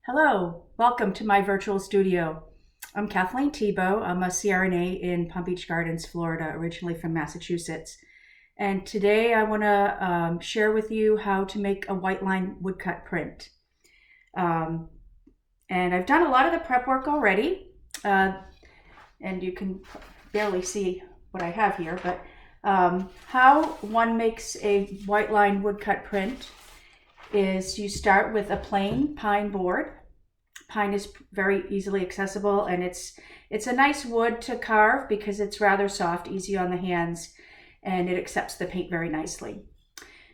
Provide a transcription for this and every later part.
Hello, welcome to my virtual studio. I'm Kathleen Tebow. I'm a CRNA in Palm Beach Gardens, Florida, originally from Massachusetts. And today I want to share with you how to make a Whiteline woodcut print. And I've done a lot of the prep work already, and you can barely see what I have here, but how one makes a Whiteline woodcut print is you start with a plain pine board. Pine is very easily accessible, and it's a nice wood to carve because it's rather soft, easy on the hands, and it accepts the paint very nicely.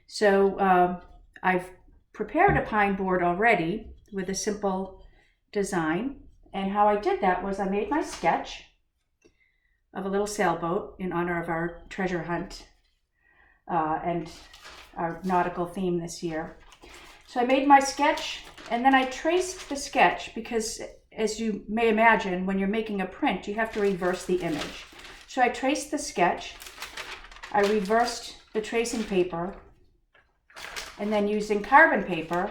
So I've prepared a pine board already with a simple design, and how I did that was I made my sketch of a little sailboat in honor of our treasure hunt and our nautical theme this year. So I made my sketch, and then I traced the sketch because, as you may imagine, when you're making a print, you have to reverse the image. So I traced the sketch, I reversed the tracing paper, and then using carbon paper,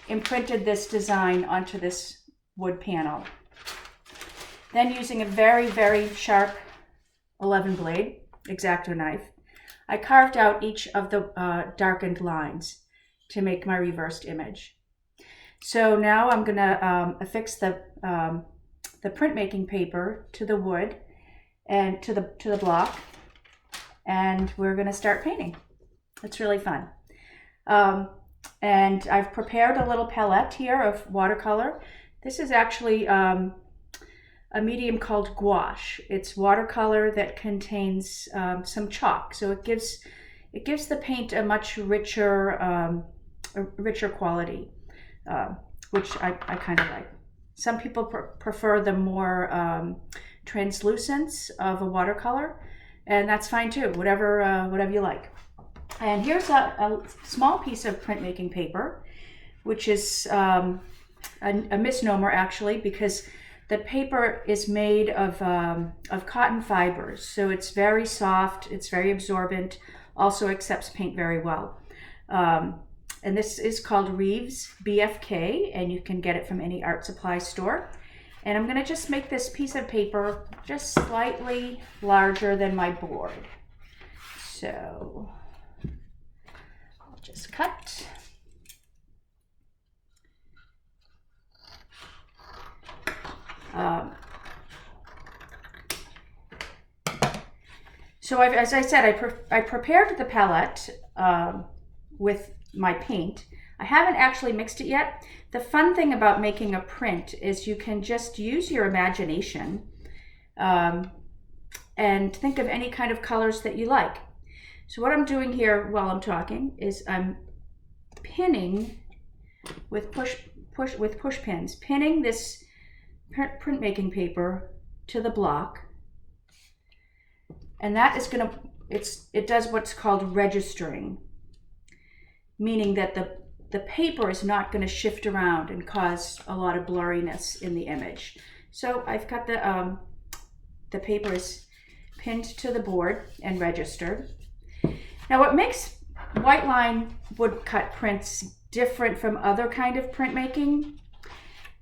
imprinted this design onto this wood panel. Then using a very, very sharp 11 blade X-Acto knife, I carved out each of the darkened lines to make my reversed image. So now I'm gonna affix the printmaking paper to the wood and to the block, and we're gonna start painting. It's really fun. And I've prepared a little palette here of watercolor. This is actually a medium called gouache. It's watercolor that contains some chalk, so it gives the paint a much richer quality, which I kind of like. Some people prefer the more translucence of a watercolor, and that's fine too, whatever you like. And here's a small piece of printmaking paper, which is a misnomer actually, because the paper is made of cotton fibers, so it's very soft, it's very absorbent, also accepts paint very well. And this is called Reeves BFK, and you can get it from any art supply store. And I'm gonna just make this piece of paper just slightly larger than my board. So I'll just cut. So as I said, I prepared the palette with my paint. I haven't actually mixed it yet. The fun thing about making a print is you can just use your imagination and think of any kind of colors that you like. So what I'm doing here while I'm talking is I'm pinning with push pins, pinning this printmaking paper to the block, and that is it does what's called registering, meaning that the paper is not going to shift around and cause a lot of blurriness in the image. So I've got the paper is pinned to the board and registered. Now what makes Whiteline woodcut prints different from other kind of printmaking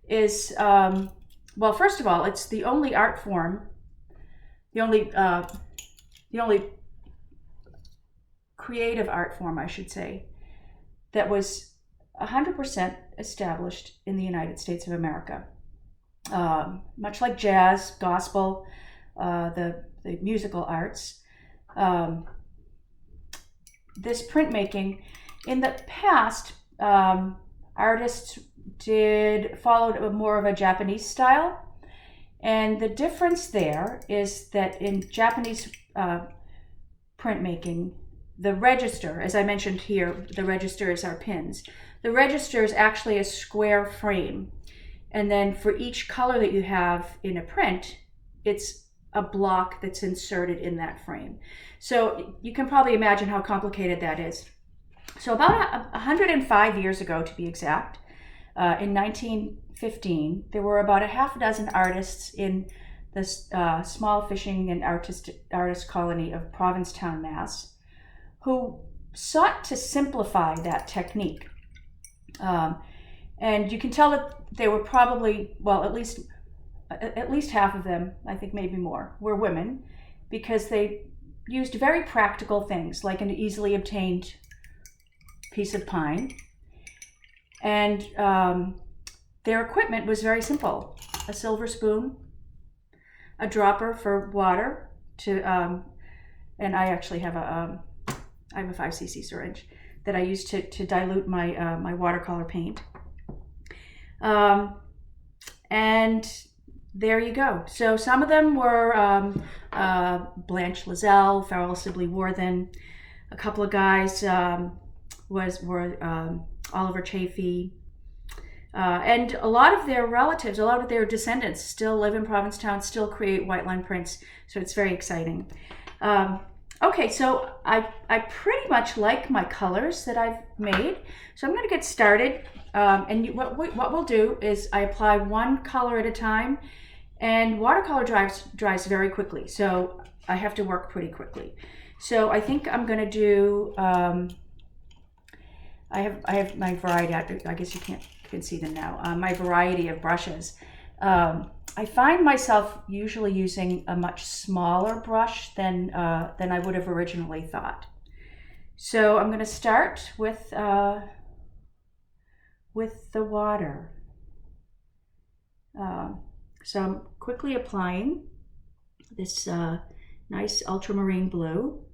is, well, first of all, it's the only art form, the only creative art form, I should say, that was 100% established in the United States of America. Much like jazz, gospel, the musical arts, this printmaking, in the past, artists followed more of a Japanese style. And the difference there is that in Japanese printmaking, the register, as I mentioned here, the register is our pins. The register is actually a square frame. And then for each color that you have in a print, it's a block that's inserted in that frame. So you can probably imagine how complicated that is. So about 105 years ago, to be exact, in 1915, there were about a half dozen artists in this small fishing and artist colony of Provincetown, Mass, who sought to simplify that technique. And you can tell that they were probably, well, at least half of them, I think maybe more, were women, because they used very practical things like an easily obtained piece of pine. And their equipment was very simple: a silver spoon, a dropper for water and I actually have a 5cc syringe that I use to dilute my my watercolor paint. And there you go. So some of them were Blanche Lazelle, Farrell Sibley Worthen. A couple of guys were Oliver Chafee. And a lot of their relatives, a lot of their descendants still live in Provincetown, still create Whiteline prints. So it's very exciting. Okay, so I pretty much like my colors that I've made. So I'm going to get started. What we'll do is I apply one color at a time, and watercolor dries very quickly. So I have to work pretty quickly. So I think I'm going to do, I have my variety. I guess you can see them now. My variety of brushes. I find myself usually using a much smaller brush than I would have originally thought. So I'm going to start with the water. So I'm quickly applying this nice ultramarine blue.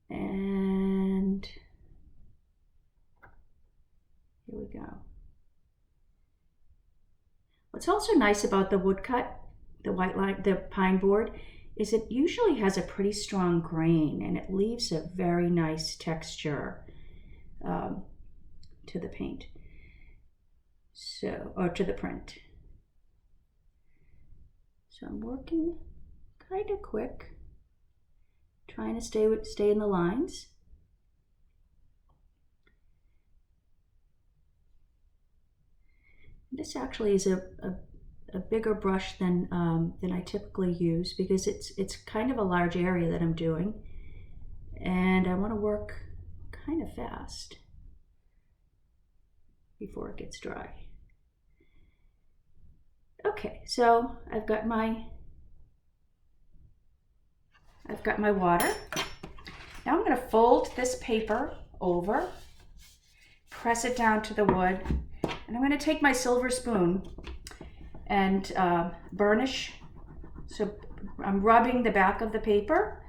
And here we go. What's also nice about the woodcut, the Whiteline, the pine board, is it usually has a pretty strong grain, and it leaves a very nice texture to the paint. So, or to the print. So I'm working kind of quick, trying to stay in the lines. This actually is a bigger brush than I typically use, because it's kind of a large area that I'm doing, and I want to work kind of fast before it gets dry. Okay, so I've got my water. Now I'm going to fold this paper over, press it down to the wood, and I'm going to take my silver spoon and burnish. So I'm rubbing the back of the paper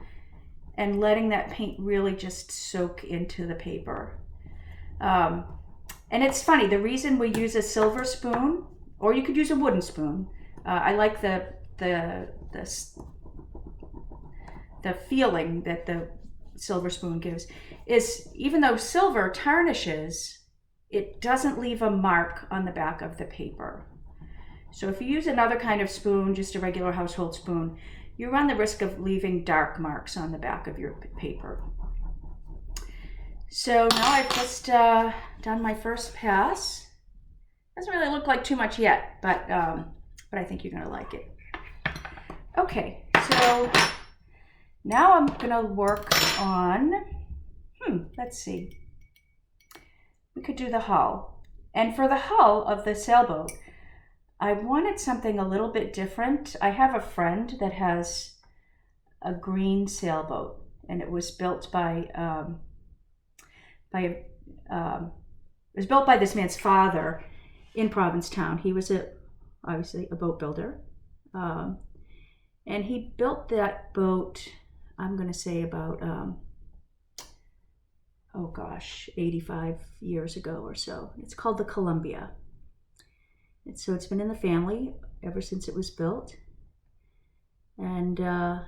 and letting that paint really just soak into the paper. And it's funny, the reason we use a silver spoon, or you could use a wooden spoon. I like the feeling that the silver spoon gives, is even though silver tarnishes, it doesn't leave a mark on the back of the paper. So if you use another kind of spoon, just a regular household spoon, you run the risk of leaving dark marks on the back of your paper. So now I've just done my first pass. Doesn't really look like too much yet, but I think you're gonna like it. Okay, so now I'm gonna work on, let's see. We could do the hull. And for the hull of the sailboat, I wanted something a little bit different. I have a friend that has a green sailboat, and it was built by this man's father in Provincetown. He was obviously a boat builder, and he built that boat, I'm going to say about 85 years ago or so. It's called the Columbia. And so it's been in the family ever since it was built. And the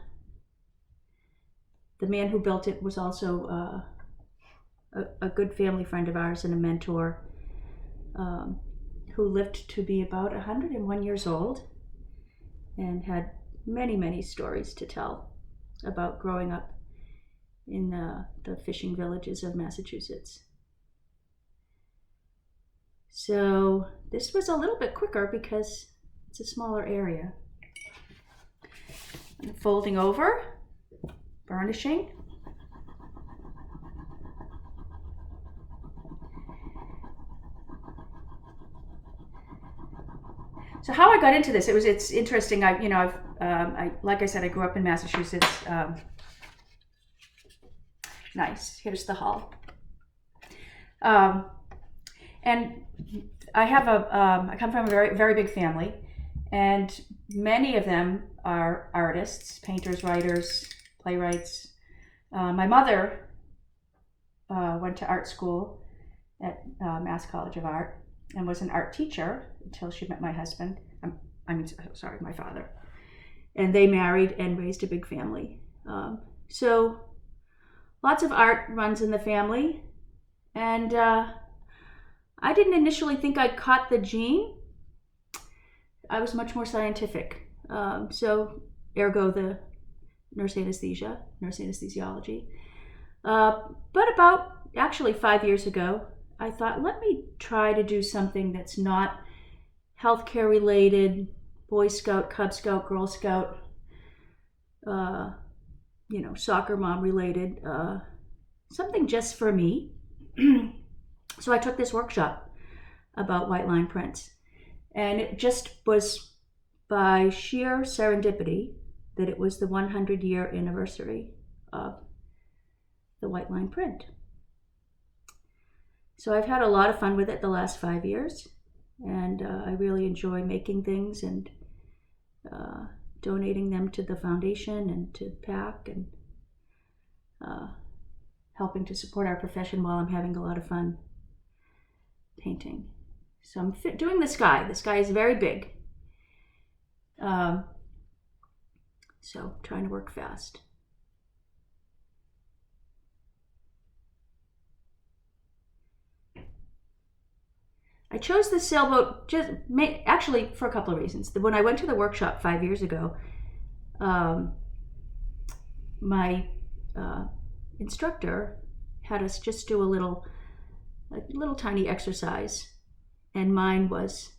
man who built it was also a good family friend of ours and a mentor, who lived to be about 101 years old and had many, many stories to tell about growing up in the fishing villages of Massachusetts. So this was a little bit quicker because it's a smaller area. I'm folding over, burnishing. So how I got into this, it's interesting. Like I said, I grew up in Massachusetts. Nice. Here's the hall. And I come from a very, very big family, and many of them are artists, painters, writers, playwrights. My mother went to art school at Mass College of Art and was an art teacher until she met my husband. My father. And they married and raised a big family. So lots of art runs in the family. And I didn't initially think I caught the gene. I was much more scientific. So ergo the nurse anesthesiology. But about actually 5 years ago, I thought, let me try to do something that's not healthcare related, Boy Scout, Cub Scout, Girl Scout, soccer mom related, something just for me. So I took this workshop about Whiteline prints, and it just was by sheer serendipity that it was the 100-year anniversary of the Whiteline print. So I've had a lot of fun with it the last 5 years, and I really enjoy making things and donating them to the foundation and to PAC, and helping to support our profession while I'm having a lot of fun painting. So I'm doing the sky. The sky is very big. So trying to work fast. I chose the sailboat actually for a couple of reasons. When I went to the workshop 5 years ago, my instructor had us just do a little tiny exercise, and mine was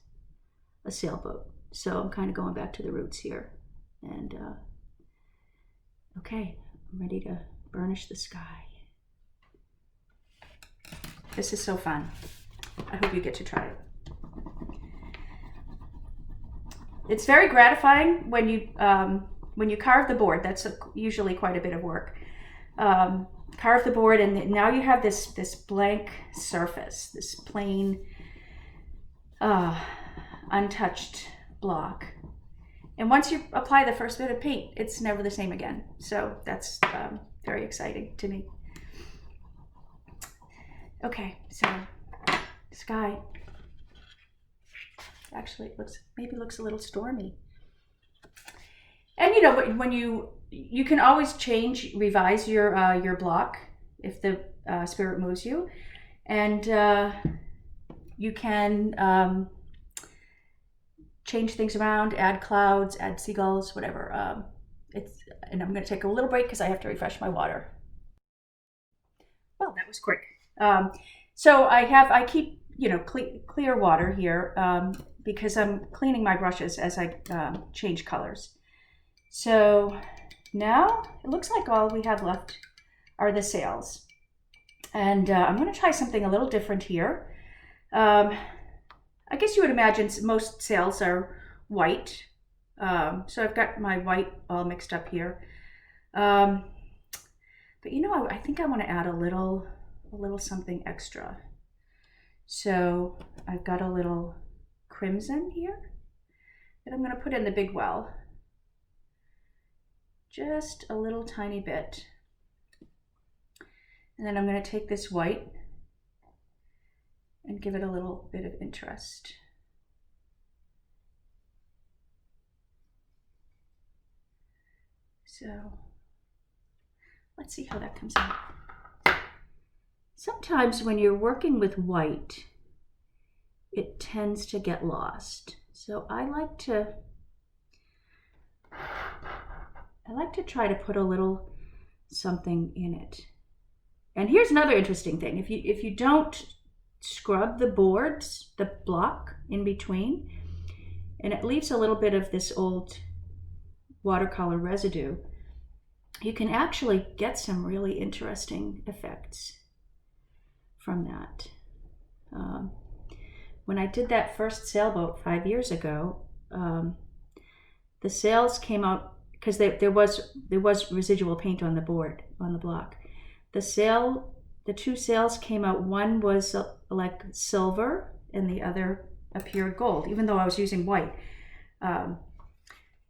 a sailboat. So I'm kind of going back to the roots here. And okay, I'm ready to burnish the sky. This is so fun. I hope you get to try it. It's very gratifying when you carve the board. That's usually quite a bit of work. Carve the board, and now you have this blank surface, this plain, untouched block. And once you apply the first bit of paint, it's never the same again. So that's very exciting to me. Okay, so sky. Actually, it looks a little stormy. And when you can always revise your block if the spirit moves you, and you can change things around, add clouds, add seagulls, whatever. And I'm going to take a little break because I have to refresh my water. Well, that was quick. So I keep clear water here because I'm cleaning my brushes as I change colors. So now it looks like all we have left are the sails. And I'm going to try something a little different here. I guess you would imagine most sails are white. So I've got my white all mixed up here. But I think I want to add a little something extra. So I've got a little crimson here that I'm going to put in the big well. Just a little tiny bit. And then I'm going to take this white and give it a little bit of interest. So let's see how that comes out. Sometimes when you're working with white, it tends to get lost. So I like to try to put a little something in it. And here's another interesting thing. If you don't scrub the boards, the block in between, and it leaves a little bit of this old watercolor residue, you can actually get some really interesting effects from that. When I did that first sailboat 5 years ago, the sails came out because there was residual paint on the board, on the block. The two sails came out. One was like silver and the other appeared gold, even though I was using white.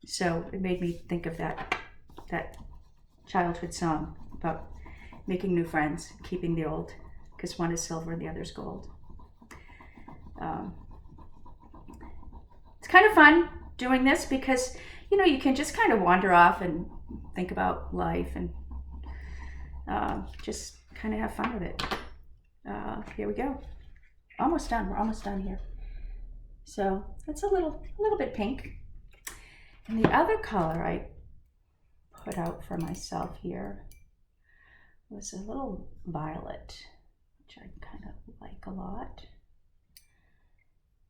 So it made me think of that childhood song about making new friends, keeping the old, because one is silver and the other's gold. It's kind of fun doing this because, you know, you can just kind of wander off and think about life and just kind of have fun with it. Here we go. Almost done. We're almost done here. So it's a little bit pink. And the other color I put out for myself here was a little violet, which I kind of like a lot.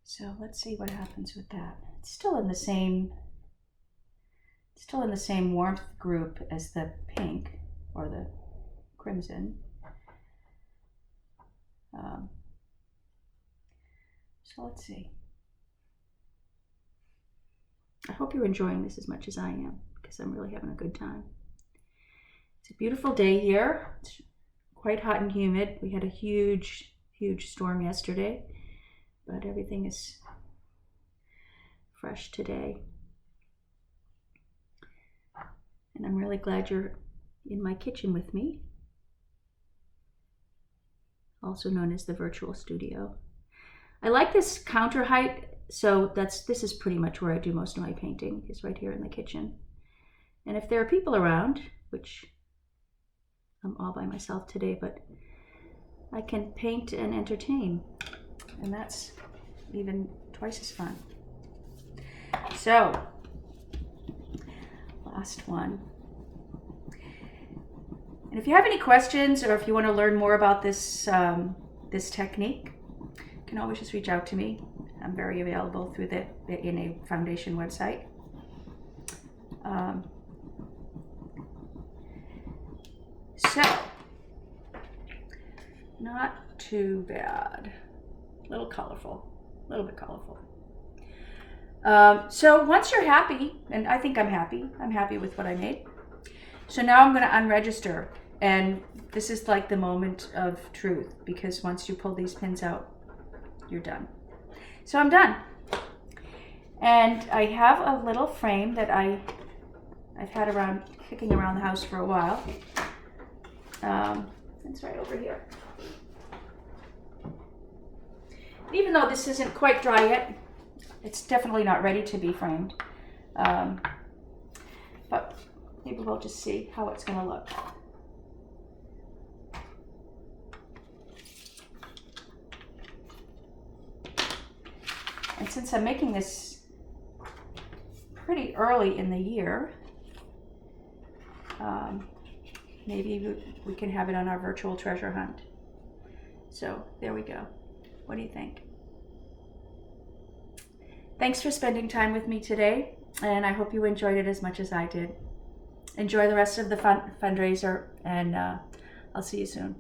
So let's see what happens with that. It's still in the same warmth group as the pink or the crimson. So let's see. I hope you're enjoying this as much as I am, because I'm really having a good time. It's a beautiful day here. It's quite hot and humid. We had a huge storm yesterday, but everything is fresh today. And I'm really glad you're in my kitchen with me, also known as the virtual studio. I like this counter height, so this is pretty much where I do most of my painting, is right here in the kitchen. And if there are people around, which I'm all by myself today, but I can paint and entertain, and that's even twice as fun. So, last one. And if you have any questions, or if you want to learn more about this this technique, you can always just reach out to me. I'm very available through the NA Foundation website. So, not too bad. A little colorful, a little bit colorful. So once you're happy, and I think I'm happy with what I made. So now I'm going to unregister, and this is like the moment of truth, because once you pull these pins out, you're done. So I'm done. And I have a little frame that I've had kicking around the house for a while. It's right over here. Even though this isn't quite dry yet, it's definitely not ready to be framed. But maybe we'll just see how it's going to look. And since I'm making this pretty early in the year, maybe we can have it on our virtual treasure hunt. So there we go. What do you think? Thanks for spending time with me today, and I hope you enjoyed it as much as I did. Enjoy the rest of the fundraiser, and I'll see you soon.